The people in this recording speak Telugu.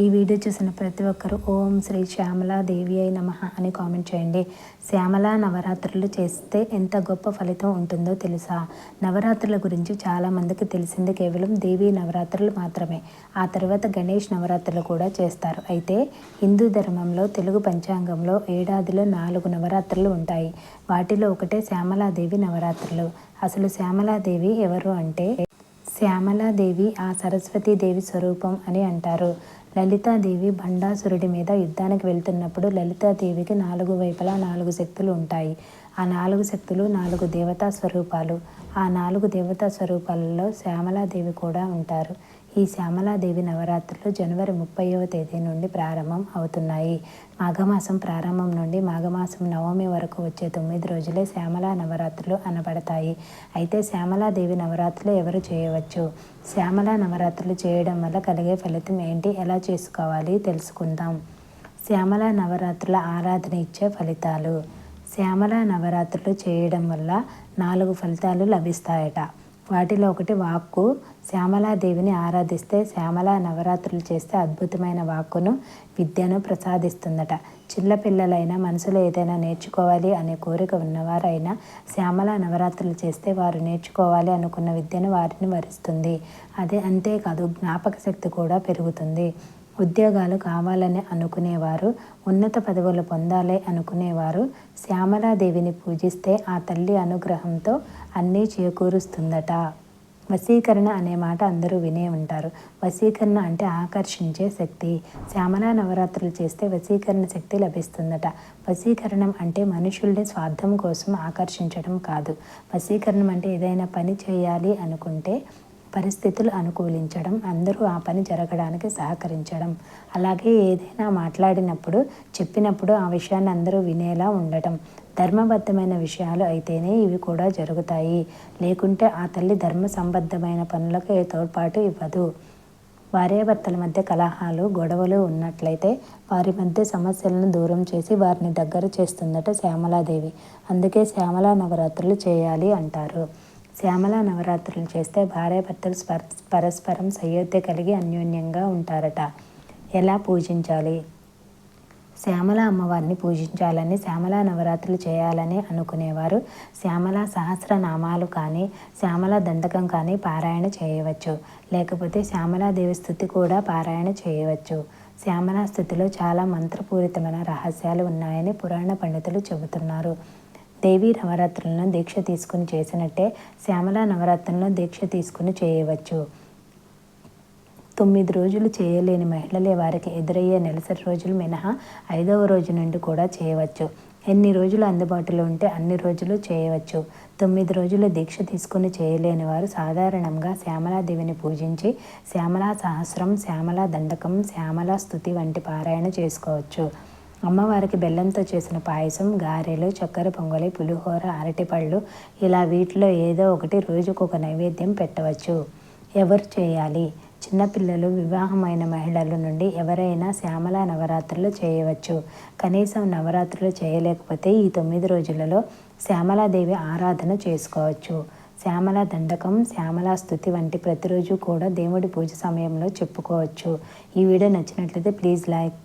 ఈ వీడియో చూసిన ప్రతి ఒక్కరూ ఓం శ్రీ శ్యామలాదేవి అయి నమః అని కామెంట్ చేయండి. శ్యామలా నవరాత్రులు చేస్తే ఎంత గొప్ప ఫలితం ఉంటుందో తెలుసా? నవరాత్రుల గురించి చాలామందికి తెలిసింది కేవలం దేవీ నవరాత్రులు మాత్రమే. ఆ తర్వాత గణేష్ నవరాత్రులు కూడా చేస్తారు. అయితే హిందూ ధర్మంలో తెలుగు పంచాంగంలో ఏడాదిలో 4 నవరాత్రులు ఉంటాయి. వాటిలో ఒకటే శ్యామలాదేవి నవరాత్రులు. అసలు శ్యామలాదేవి ఎవరు అంటే, శ్యామలాదేవి ఆ సరస్వతీదేవి స్వరూపం అని అంటారు. లలితాదేవి భండాసురుడి మీద యుద్ధానికి వెళ్తున్నప్పుడు లలితాదేవికి 4 వైపులా 4 శక్తులు ఉంటాయి. ఆ 4 శక్తులు 4 దేవతా స్వరూపాలు. ఆ 4 దేవతా స్వరూపాలలో శ్యామలాదేవి కూడా ఉంటారు. ఈ శ్యామలాదేవి నవరాత్రులు జనవరి 30వ తేదీ నుండి ప్రారంభం అవుతున్నాయి. మాఘమాసం ప్రారంభం నుండి మాఘమాసం నవమి వరకు వచ్చే 9 రోజులే శ్యామలా నవరాత్రులు అనబడతాయి. అయితే శ్యామలాదేవి నవరాత్రులు ఎవరు చేయవచ్చు? శ్యామలా నవరాత్రులు చేయడం వల్ల కలిగే ఫలితం ఏంటి, ఎలా చేసుకోవాలి తెలుసుకుందాం. శ్యామలా నవరాత్రుల ఆరాధన ఇచ్చే ఫలితాలు. శ్యామలా నవరాత్రులు చేయడం వల్ల 4 ఫలితాలు లభిస్తాయట. వాటిలో ఒకటి వాక్కు. శ్యామలాదేవిని ఆరాధిస్తే శ్యామలా నవరాత్రులు చేస్తే అద్భుతమైన వాక్కును, విద్యను ప్రసాదిస్తుందట. చిన్నపిల్లలైనా మనసులో ఏదైనా నేర్చుకోవాలి అనే కోరిక ఉన్నవారైనా శ్యామలా నవరాత్రులు చేస్తే వారు నేర్చుకోవాలి అనుకున్న విద్యను వారిని వరిస్తుంది. అంతేకాదు జ్ఞాపక శక్తి కూడా పెరుగుతుంది. ఉద్యోగాలు కావాలని అనుకునేవారు, ఉన్నత పదవులు పొందాలి అనుకునేవారు శ్యామలాదేవిని పూజిస్తే ఆ తల్లి అనుగ్రహంతో అన్నీ చేకూరుస్తుందట. వశీకరణ అనే మాట అందరూ వినే ఉంటారు. వశీకరణ అంటే ఆకర్షించే శక్తి. శ్యామలా నవరాత్రులు చేస్తే వశీకరణ శక్తి లభిస్తుందట. వశీకరణం అంటే మనుషుల్ని స్వార్థం కోసం ఆకర్షించడం కాదు. వశీకరణం అంటే ఏదైనా పని చేయాలి అనుకుంటే పరిస్థితులు అనుకూలించడం, అందరూ ఆ పని జరగడానికి సహకరించడం, అలాగే ఏదైనా మాట్లాడినప్పుడు చెప్పినప్పుడు ఆ విషయాన్ని అందరూ వినేలా ఉండటం. ధర్మబద్ధమైన విషయాలు అయితేనే ఇవి కూడా జరుగుతాయి. లేకుంటే ఆ తల్లి ధర్మ సంబద్ధమైన పనులకు ఏ తోడ్పాటు ఇవ్వదు. భార్యాభర్తల మధ్య కలహాలు, గొడవలు ఉన్నట్లయితే వారి మధ్య సమస్యలను దూరం చేసి వారిని దగ్గర చేస్తుందట శ్యామలాదేవి. అందుకే శ్యామలా నవరాత్రులు చేయాలి అంటారు. శ్యామలా నవరాత్రులు చేస్తే భార్యాభర్తలు పరస్పరం సయోధ్య కలిగి అన్యోన్యంగా ఉంటారట. ఎలా పూజించాలి? శ్యామలా అమ్మవారిని పూజించాలని, శ్యామలా నవరాత్రులు చేయాలని అనుకునేవారు శ్యామలా సహస్రనామాలు కానీ, శ్యామలా దండకం కానీ పారాయణ చేయవచ్చు. లేకపోతే శ్యామలాదేవి స్తుతి కూడా పారాయణ చేయవచ్చు. శ్యామలా స్తుతిలో చాలా మంత్రపూరితమైన రహస్యాలు ఉన్నాయని పురాణ పండితులు చెబుతున్నారు. దేవీ నవరాత్రులను దీక్ష తీసుకుని చేసినట్టే శ్యామలా నవరాత్రులను దీక్ష తీసుకుని చేయవచ్చు. 9 రోజులు చేయలేని మహిళలే వారికి ఎదురయ్యే నెలసరి రోజులు మినహా 5వ రోజు నుండి కూడా చేయవచ్చు. ఎన్ని రోజులు అందుబాటులో ఉంటే అన్ని రోజులు చేయవచ్చు. 9 రోజులు దీక్ష తీసుకుని చేయలేని వారు సాధారణంగా శ్యామలాదేవిని పూజించి శ్యామలా సహస్రం, శ్యామలా దండకం, శ్యామలా స్తుతి వంటి పారాయణ చేసుకోవచ్చు. అమ్మవారికి బెల్లంతో చేసిన పాయసం, గారెలు, చక్కెర పొంగలి, పులిహోర, అరటిపళ్ళు ఇలా వీటిలో ఏదో ఒకటి రోజుకొక నైవేద్యం పెట్టవచ్చు. ఎవరు చేయాలి? చిన్నపిల్లలు, వివాహమైన మహిళల నుండి ఎవరైనా శ్యామలా నవరాత్రులు చేయవచ్చు. కనీసం నవరాత్రులు చేయలేకపోతే ఈ 9 రోజులలో శ్యామలాదేవి ఆరాధన చేసుకోవచ్చు. శ్యామలా దండకం, శ్యామలా స్తుతి వంటి ప్రతిరోజు కూడా దేవుడి పూజ సమయంలో చెప్పుకోవచ్చు. ఈ వీడియో నచ్చినట్లయితే ప్లీజ్ లైక్.